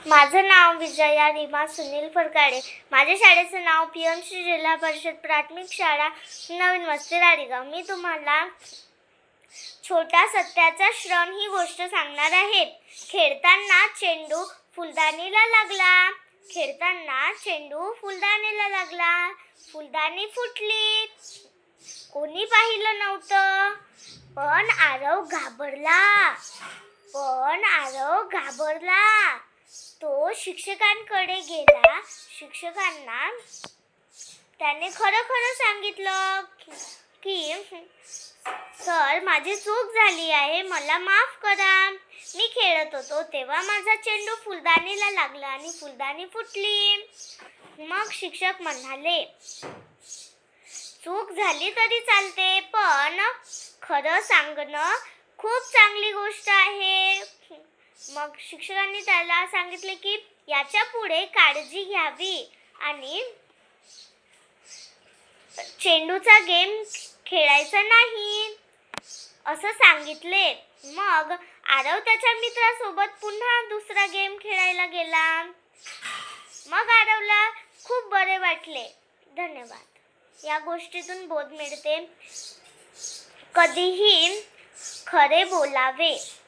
माझं नाव विजया रीमा सुनील फरकाडे. माझ्या शाळेचं नाव पीएमसी जिल्हा परिषद प्राथमिक शाळा नवीन वस्ती राळेगाव. मी तुम्हाला छोटा सत्याचा श्रण ही गोष्ट सांगणार आहे. खेळताना चेंडू फुलदाणीला लागला. फुलदाणी फुटली. कोणी पाहिलं नव्हतं, पण आरव घाबरला. तो शिक्षकांकडे गेला. शिक्षकांना त्याने खरं सांगितलं की सर, माझी चूक झाली आहे, मला माफ करा. मी खेळत होतो तेव्हा माझा चेंडू फुलदाणीला लागला आणि फुलदाणी फुटली. मग शिक्षक म्हणाले, चूक झाली तरी चालते, पण खरं सांगणं खूप चांगली गोष्ट आहे. मग शिक्षकांनी त्याला सांगितले की याच्या पुढे काळजी घ्यावी आणि चेंडूचा गेम खेळायचा नाही असं सांगितले. मग आरव त्याच्या मित्रासोबत पुन्हा दुसरा गेम खेळायला गेला. मग आरवला खूप बरे वाटले. धन्यवाद. या गोष्टीतून बोध मिळते, कधीही खरे बोलावे.